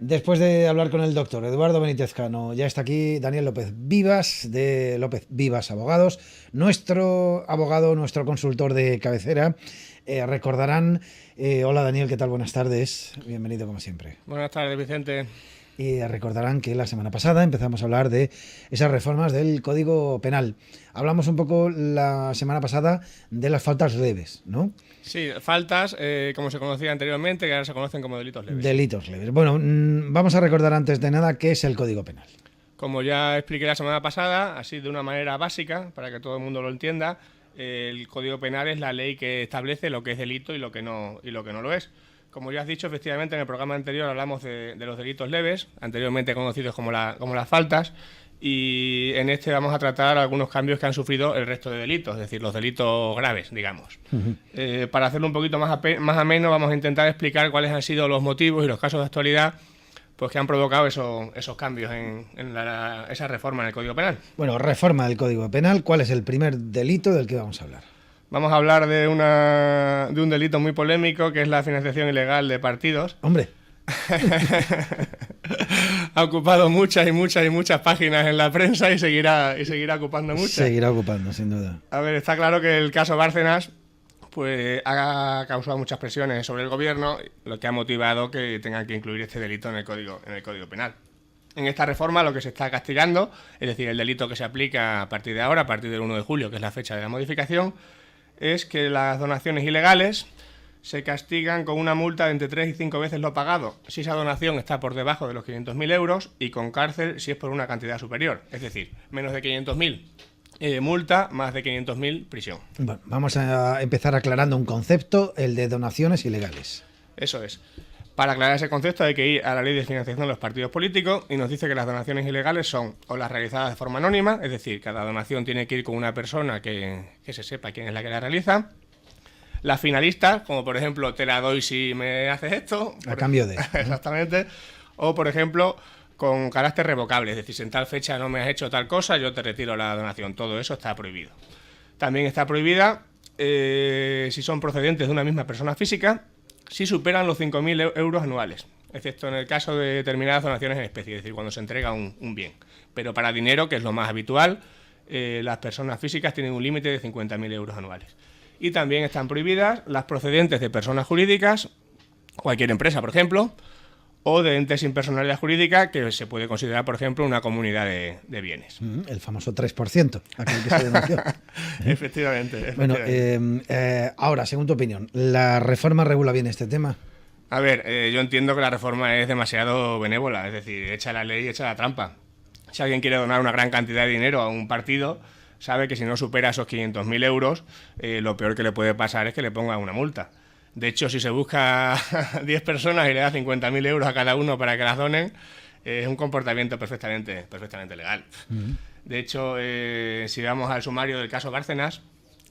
Después de hablar con el doctor Eduardo Benítez Cano, ya está aquí Daniel López Vivas, de López Vivas Abogados, nuestro abogado, nuestro consultor de cabecera. Recordarán, hola Daniel, ¿qué tal? Buenas tardes, bienvenido como siempre. Buenas tardes, Vicente. Y recordarán que la semana pasada empezamos a hablar de esas reformas del Código Penal. Hablamos un poco la semana pasada de las faltas leves, ¿no? Sí, faltas, como se conocía anteriormente, que ahora se conocen como delitos leves. Delitos leves. Bueno, vamos a recordar antes de nada qué es el Código Penal. Como ya expliqué la semana pasada, así de una manera básica, para que todo el mundo lo entienda, el Código Penal es la ley que establece lo que es delito y lo que no lo es. Como ya has dicho, efectivamente, en el programa anterior hablamos de los delitos leves, anteriormente conocidos como las faltas, y en este vamos a tratar algunos cambios que han sufrido el resto de delitos, es decir, los delitos graves, digamos. Para hacerlo un poquito más ameno, vamos a intentar explicar cuáles han sido los motivos y los casos de actualidad pues que han provocado esos cambios en esa reforma en el Código Penal. Bueno, reforma del Código Penal, ¿cuál es el primer delito del que vamos a hablar? Vamos a hablar de un delito muy polémico, que es la financiación ilegal de partidos. ¡Hombre! Ha ocupado muchas páginas en la prensa y seguirá ocupando muchas. Seguirá ocupando, sin duda. A ver, está claro que el caso Bárcenas pues ha causado muchas presiones sobre el gobierno, lo que ha motivado que tengan que incluir este delito en el Código Penal. En esta reforma lo que se está castigando, es decir, el delito que se aplica a partir de ahora, a partir del 1 de julio, que es la fecha de la modificación, es que las donaciones ilegales se castigan con una multa de entre 3 y 5 veces lo pagado si esa donación está por debajo de los 500.000 euros y con cárcel si es por una cantidad superior. Es decir, menos de 500.000 multa, más de 500.000 prisión. Bueno, vamos a empezar aclarando un concepto, el de donaciones ilegales. Eso es. Para aclarar ese concepto hay que ir a la ley de financiación de los partidos políticos y nos dice que las donaciones ilegales son o las realizadas de forma anónima, es decir, cada donación tiene que ir con una persona que se sepa quién es la que la realiza. Las finalistas, como por ejemplo, te la doy si me haces esto. A cambio de... Exactamente. O por ejemplo, con carácter revocable, es decir, si en tal fecha no me has hecho tal cosa, yo te retiro la donación. Todo eso está prohibido. También está prohibida si son procedentes de una misma persona física, si superan los 5.000 euros anuales, excepto en el caso de determinadas donaciones en especie, es decir, cuando se entrega un bien. Pero para dinero, que es lo más habitual, las personas físicas tienen un límite de 50.000 euros anuales. Y también están prohibidas las procedentes de personas jurídicas, cualquier empresa, por ejemplo, o de entes sin personalidad jurídica, que se puede considerar, por ejemplo, una comunidad de bienes. El famoso 3%, aquel que se denunció. Efectivamente. Bueno, ahora, según tu opinión, ¿la reforma regula bien este tema? A ver, yo entiendo que la reforma es demasiado benévola, es decir, echa la ley, echa la trampa. Si alguien quiere donar una gran cantidad de dinero a un partido, sabe que si no supera esos 500.000 euros, lo peor que le puede pasar es que le pongan una multa. De hecho, si se busca 10 personas y le da 50.000 euros a cada uno para que las donen, es un comportamiento perfectamente legal. De hecho, si vamos al sumario del caso Bárcenas,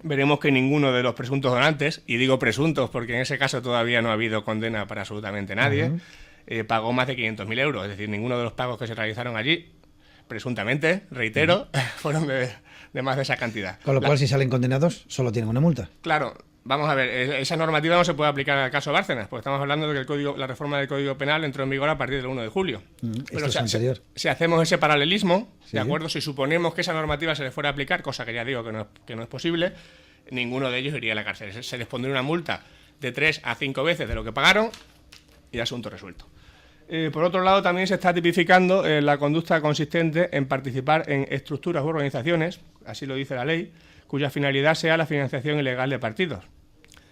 veremos que ninguno de los presuntos donantes, y digo presuntos porque en ese caso todavía no ha habido condena para absolutamente nadie, pagó más de 500.000 euros. Es decir, ninguno de los pagos que se realizaron allí, presuntamente, reitero, fueron de más de esa cantidad. Con lo cual, si salen condenados, solo tienen una multa. Claro. Vamos a ver, esa normativa no se puede aplicar al caso Bárcenas, porque estamos hablando de que la reforma del Código Penal entró en vigor a partir del 1 de julio. Pero es anterior. Si hacemos ese paralelismo, ¿sí? ¿De acuerdo? Si suponemos que esa normativa se le fuera a aplicar, cosa que ya digo que no es posible, ninguno de ellos iría a la cárcel. Se les pondría una multa de 3 a 5 veces de lo que pagaron y asunto resuelto. Por otro lado, también se está tipificando la conducta consistente en participar en estructuras u organizaciones, así lo dice la ley, cuya finalidad sea la financiación ilegal de partidos.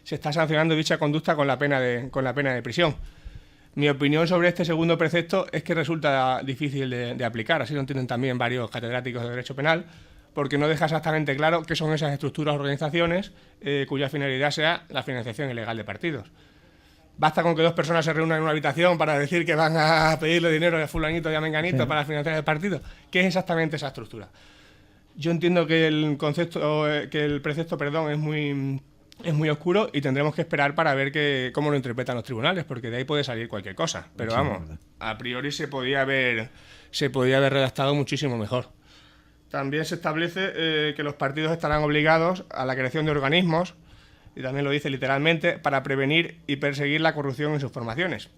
Se está sancionando dicha conducta con la pena de prisión. Mi opinión sobre este segundo precepto es que resulta difícil de aplicar, así lo entienden también varios catedráticos de Derecho Penal, porque no deja exactamente claro qué son esas estructuras o organizaciones cuya finalidad sea la financiación ilegal de partidos. Basta con que 2 personas se reúnan en una habitación para decir que van a pedirle dinero a fulanito y a menganito para financiar el partido. ¿Qué es exactamente esa estructura? Yo entiendo que el precepto es muy oscuro y tendremos que esperar para ver cómo lo interpretan los tribunales, porque de ahí puede salir cualquier cosa. Pero vamos, a priori se podía haber redactado muchísimo mejor. También se establece que los partidos estarán obligados a la creación de organismos, y también lo dice literalmente, para prevenir y perseguir la corrupción en sus formaciones.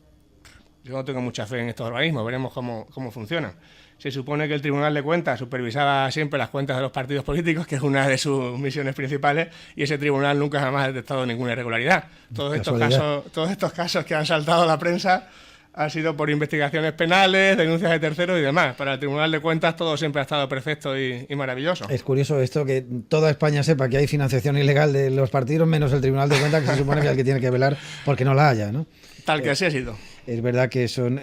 yo no tengo mucha fe en estos organismos, veremos cómo funcionan. Se supone que el Tribunal de Cuentas supervisaba siempre las cuentas de los partidos políticos, que es una de sus misiones principales, y ese tribunal nunca jamás ha detectado ninguna irregularidad. Todos estos casos que han saltado a la prensa han sido por investigaciones penales, denuncias de terceros y demás. Para el Tribunal de Cuentas todo siempre ha estado perfecto y maravilloso. Es curioso esto, que toda España sepa que hay financiación ilegal de los partidos, menos el Tribunal de Cuentas, que se supone que es el que tiene que velar porque no la haya, ¿no? Tal que así ha sido. Es verdad que es un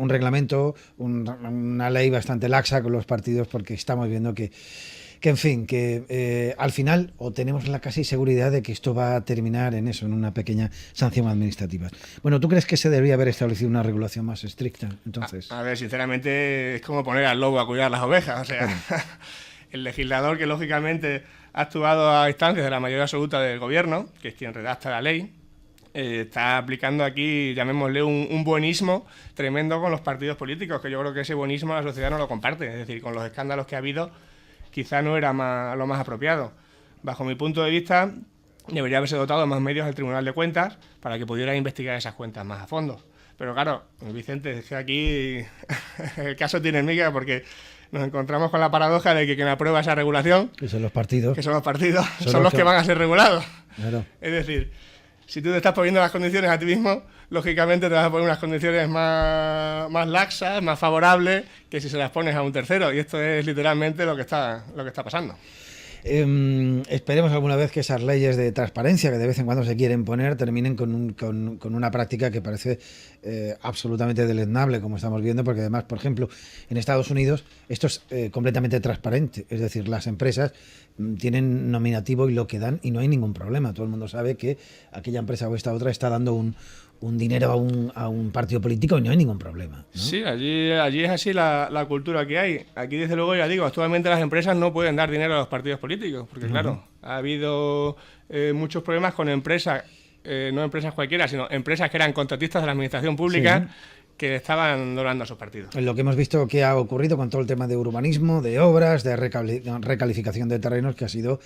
reglamento, una ley bastante laxa con los partidos, porque estamos viendo que en fin, que al final o tenemos la casi seguridad de que esto va a terminar en eso, en una pequeña sanción administrativa. Bueno, ¿tú crees que se debería haber establecido una regulación más estricta, entonces? A ver, sinceramente es como poner al lobo a cuidar las ovejas, o sea, el legislador, que lógicamente ha actuado a instancias de la mayoría absoluta del gobierno, que es quien redacta la ley, está aplicando aquí, llamémosle, un buenismo tremendo con los partidos políticos, que yo creo que ese buenismo la sociedad no lo comparte. Es decir, con los escándalos que ha habido, quizá no era lo más apropiado. Bajo mi punto de vista, debería haberse dotado de más medios al Tribunal de Cuentas para que pudiera investigar esas cuentas más a fondo. Pero claro, Vicente, es que aquí el caso tiene miga, porque nos encontramos con la paradoja de que quien aprueba esa regulación, que son los partidos, son los que van a ser regulados. Claro. Es decir, si tú te estás poniendo las condiciones a ti mismo, lógicamente te vas a poner unas condiciones más laxas, más favorables, que si se las pones a un tercero. Y esto es literalmente lo que está pasando. Esperemos alguna vez que esas leyes de transparencia que de vez en cuando se quieren poner terminen con una práctica que parece absolutamente deleznable, como estamos viendo, porque además, por ejemplo, en Estados Unidos esto es completamente transparente, es decir, las empresas tienen nominativo y lo que dan y no hay ningún problema. Todo el mundo sabe que aquella empresa o esta otra está dando un dinero a un partido político y no hay ningún problema, ¿no? Sí, allí es así la cultura que hay. Aquí, desde luego, ya digo, actualmente las empresas no pueden dar dinero a los partidos políticos, porque claro, ha habido muchos problemas con empresas, no empresas cualquiera, sino empresas que eran contratistas de la administración pública, que estaban donando a sus partidos. Lo que hemos visto que ha ocurrido con todo el tema de urbanismo, de obras, de recalificación de terrenos, que ha sido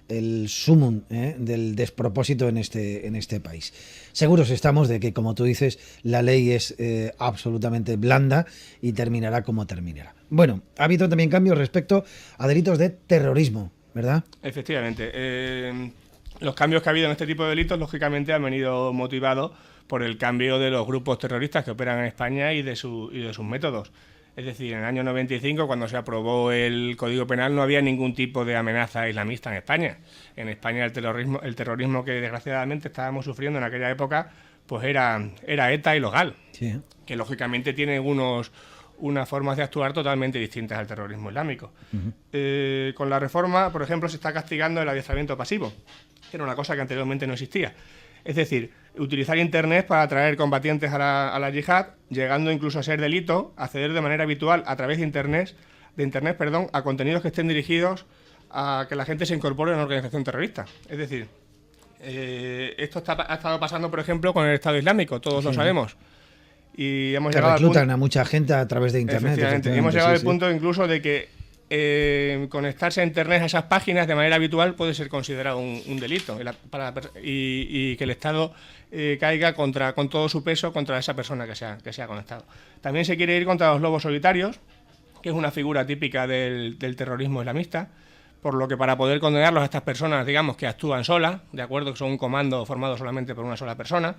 el sumum del despropósito en este país. Seguros estamos de que, como tú dices, la ley es absolutamente blanda y terminará como terminará. Bueno, ha habido también cambios respecto a delitos de terrorismo, ¿verdad? Efectivamente. Los cambios que ha habido en este tipo de delitos, lógicamente, han venido motivados por el cambio de los grupos terroristas que operan en España y de sus métodos. Es decir, en el año 95, cuando se aprobó el Código Penal, no había ningún tipo de amenaza islamista en España. En España el terrorismo que desgraciadamente estábamos sufriendo en aquella época, pues era ETA y Logal, sí, que lógicamente tiene unas formas de actuar totalmente distintas al terrorismo islámico. Con la reforma, por ejemplo, se está castigando el adiestramiento pasivo, que era una cosa que anteriormente no existía. Es decir, utilizar Internet para atraer combatientes a la yihad, llegando incluso a ser delito, acceder de manera habitual a través de Internet, a contenidos que estén dirigidos a que la gente se incorpore a una organización terrorista. Es decir, esto ha estado pasando, por ejemplo, con el Estado Islámico, todos lo sabemos. Y hemos llegado reclutan a mucha gente a través de Internet. Efectivamente. Y hemos llegado al punto incluso de que conectarse a Internet a esas páginas de manera habitual puede ser considerado un delito y que el Estado caiga con todo su peso contra esa persona que se ha conectado. También se quiere ir contra los lobos solitarios, que es una figura típica del terrorismo islamista, por lo que para poder condenarlos a estas personas, digamos, que actúan solas, de acuerdo, que son un comando formado solamente por una sola persona,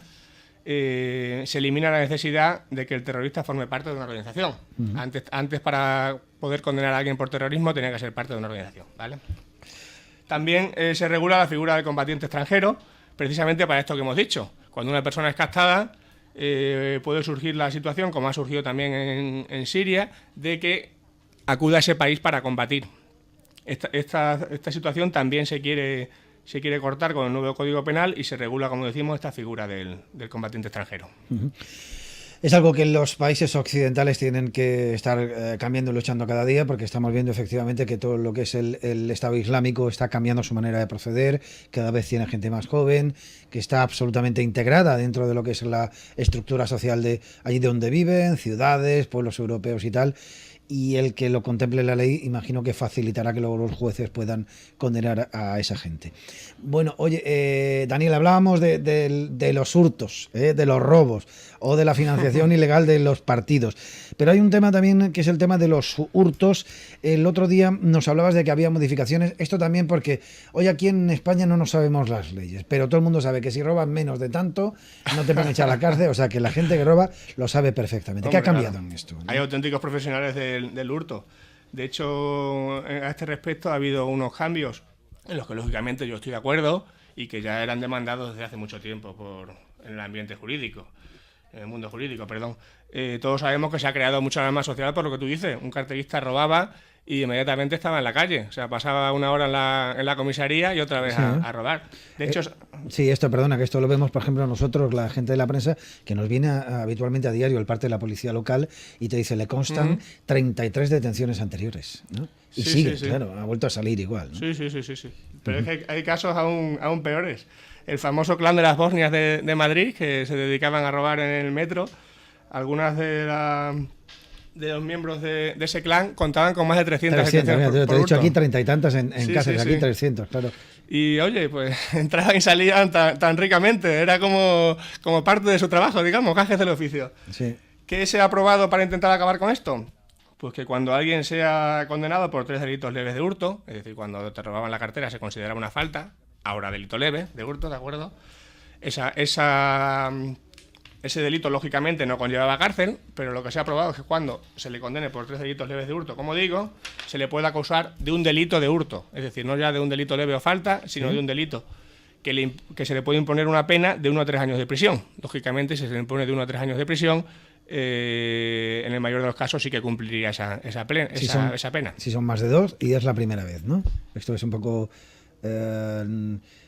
se elimina la necesidad de que el terrorista forme parte de una organización. Antes, para poder condenar a alguien por terrorismo, tenía que ser parte de una organización, ¿vale? También se regula la figura del combatiente extranjero, precisamente para esto que hemos dicho. Cuando una persona es captada, puede surgir la situación, como ha surgido también en Siria, de que acuda a ese país para combatir. Esta situación también se quiere cortar con el nuevo Código Penal y se regula, como decimos, esta figura del combatiente extranjero. Es algo que los países occidentales tienen que estar cambiando y luchando cada día, porque estamos viendo efectivamente que todo lo que es el Estado Islámico está cambiando su manera de proceder, cada vez tiene gente más joven, que está absolutamente integrada dentro de lo que es la estructura social de allí donde viven, ciudades, pueblos europeos y tal. y el que lo contemple la ley, imagino que facilitará que luego los jueces puedan condenar a esa gente. Bueno, oye, Daniel, hablábamos de los hurtos, de los robos o de la financiación ilegal de los partidos, pero hay un tema también que es el tema de los hurtos. El otro día nos hablabas de que había modificaciones, esto también porque hoy aquí en España no nos sabemos las leyes, pero todo el mundo sabe que si roban menos de tanto no te pueden echar a la cárcel, o sea que la gente que roba lo sabe perfectamente. ¿Qué ha cambiado en esto? Hay auténticos profesionales del hurto. De hecho, a este respecto ha habido unos cambios en los que lógicamente yo estoy de acuerdo y que ya eran demandados desde hace mucho tiempo en el ambiente jurídico, en el mundo jurídico, perdón. Todos sabemos que se ha creado mucha alarma social por lo que tú dices. Un carterista robaba y inmediatamente estaba en la calle. O sea, pasaba una hora en la comisaría y otra vez a robar. De hecho... Sí, perdona, que esto lo vemos, por ejemplo, nosotros, la gente de la prensa, que nos viene habitualmente a diario el parte de la policía local y te dice, le constan 33 detenciones anteriores, ¿no? Y sigue, claro, ha vuelto a salir igual, ¿no? Sí. Pero es que hay casos aún peores. El famoso clan de las Bosnias de Madrid, que se dedicaban a robar en el metro, algunas de los miembros de ese clan contaban con más de 300 detenciones por te he dicho aquí 30 y tantas en Cáceres, aquí 300, claro. Y oye, pues entraban y salían tan ricamente, era como parte de su trabajo, digamos, gajes del oficio. Sí. ¿Qué se ha aprobado para intentar acabar con esto? Pues que cuando alguien sea condenado por 3 delitos leves de hurto, es decir, cuando te robaban la cartera se consideraba una falta, ahora delito leve de hurto, ¿de acuerdo? Ese delito, lógicamente, no conllevaba cárcel, pero lo que se ha aprobado es que cuando se le condene por 3 delitos leves de hurto, como digo, se le puede acusar de un delito de hurto. Es decir, no ya de un delito leve o falta, sino de un delito que se le puede imponer una pena de 1 a 3 años de prisión. Lógicamente, si se le impone de 1 a 3 años de prisión, en el mayor de los casos sí que cumpliría esa pena. Si son más de 2 y es la primera vez, ¿no? Esto es un poco...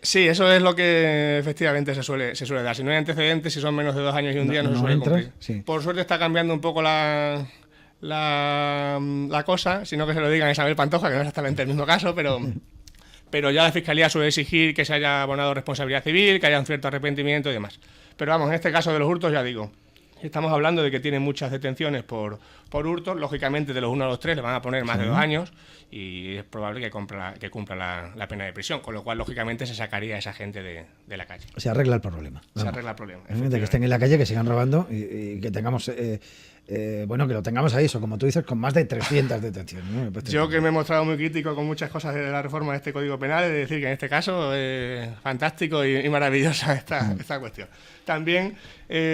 Sí, eso es lo que efectivamente se suele dar. Si no hay antecedentes, si son menos de 2 años y un día, no se suele cumplir. Sí. Por suerte está cambiando un poco la cosa, sino que se lo digan a Isabel Pantoja, que no es exactamente el mismo caso, pero ya la Fiscalía suele exigir que se haya abonado responsabilidad civil, que haya un cierto arrepentimiento y demás. Pero vamos, en este caso de los hurtos, ya digo, estamos hablando de que tienen muchas detenciones por hurtos. Lógicamente, de los 1 a los 3 le van a poner más de 2 años y es probable que cumpla la pena de prisión, con lo cual, lógicamente, se sacaría a esa gente de la calle. Se arregla el problema. Se arregla el problema. De que estén en la calle, que sigan robando y que tengamos... que lo tengamos ahí, eso, como tú dices, con más de 300 detenciones, ¿no? Yo, que me he mostrado muy crítico con muchas cosas de la reforma de este Código Penal, he de decir que en este caso es fantástico y maravillosa esta cuestión. También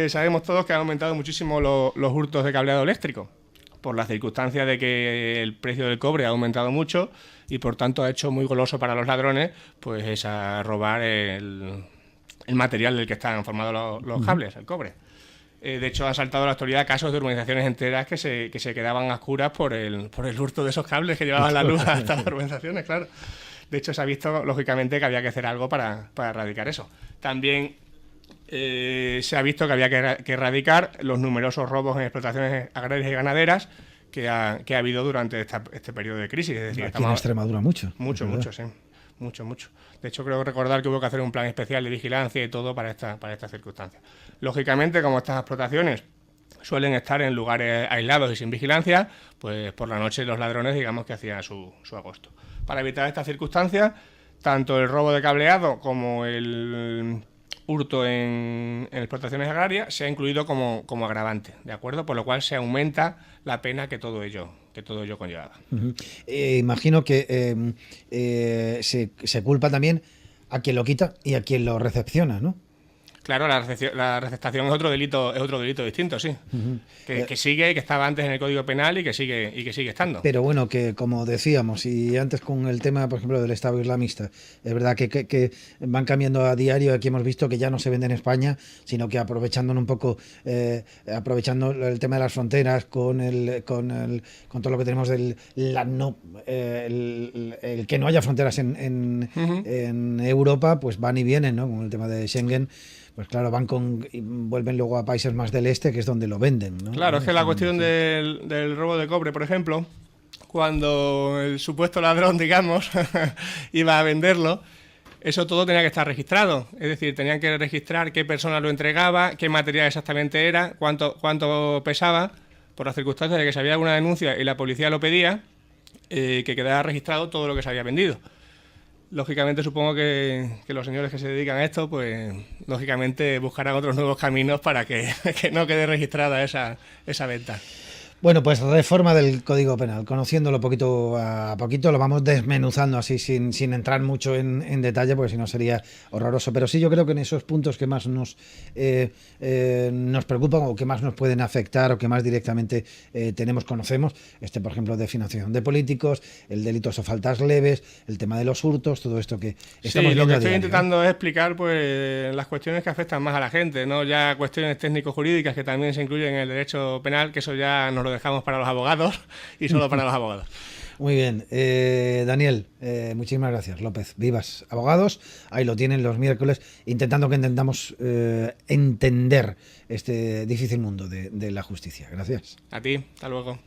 sabemos todos que han aumentado muchísimo los hurtos de cableado eléctrico, por la circunstancia de que el precio del cobre ha aumentado mucho y por tanto ha hecho muy goloso para los ladrones pues robar el material del que están formados los cables, el cobre. De hecho, ha saltado a la actualidad casos de urbanizaciones enteras que se quedaban a oscuras por el hurto de esos cables que llevaban la luz hasta las urbanizaciones, claro. De hecho, se ha visto, lógicamente, que había que hacer algo para erradicar eso. También se ha visto que había que erradicar los numerosos robos en explotaciones agrarias y ganaderas que ha habido durante este periodo de crisis. Es decir, aquí en Extremadura mucho. Mucho, sí. Mucho. De hecho, creo recordar que hubo que hacer un plan especial de vigilancia y todo para estas circunstancias. Lógicamente, como estas explotaciones suelen estar en lugares aislados y sin vigilancia, pues por la noche los ladrones, digamos, que hacían su agosto. Para evitar estas circunstancias, tanto el robo de cableado como el hurto en explotaciones agrarias se ha incluido como agravante, ¿de acuerdo? Por lo cual se aumenta la pena que todo ello conllevaba. Imagino que se culpa también a quien lo quita y a quien lo recepciona, ¿no? Claro, la receptación es otro delito distinto, sí. Que sigue, que estaba antes en el Código Penal y que sigue estando. Pero bueno, que como decíamos, y antes con el tema, por ejemplo, del Estado islamista, es verdad que van cambiando a diario. Aquí hemos visto que ya no se vende en España, sino que aprovechando un poco, aprovechando el tema de las fronteras con todo lo que tenemos el que no haya fronteras en Europa, pues van y vienen, ¿no? Con el tema de Schengen. Pues claro, vuelven luego a países más del este, que es donde lo venden, ¿no? Claro, es que la cuestión del robo de cobre, por ejemplo, cuando el supuesto ladrón, digamos, iba a venderlo, eso todo tenía que estar registrado. Es decir, tenían que registrar qué persona lo entregaba, qué material exactamente era, cuánto pesaba, por las circunstancias de que si había alguna denuncia y la policía lo pedía, que quedara registrado todo lo que se había vendido. Lógicamente supongo que los señores que se dedican a esto, pues lógicamente buscarán otros nuevos caminos para que no quede registrada esa venta. Bueno, pues reforma del Código Penal, conociéndolo poquito a poquito, lo vamos desmenuzando así sin entrar mucho en detalle, porque si no sería horroroso. Pero sí, yo creo que en esos puntos que más nos preocupan o que más nos pueden afectar o que más directamente conocemos, por ejemplo, de financiación de políticos, el delitos o faltas leves, el tema de los hurtos, todo esto que estamos viendo. Lo que estoy intentando es explicar pues las cuestiones que afectan más a la gente, no ya cuestiones técnico-jurídicas que también se incluyen en el derecho penal, que eso ya nos lo dejamos para los abogados y solo para los abogados. Muy bien, Daniel, muchísimas gracias. López Vivas, abogados, ahí lo tienen los miércoles, intentando que intentamos entender este difícil mundo de la justicia. Gracias. A ti, hasta luego.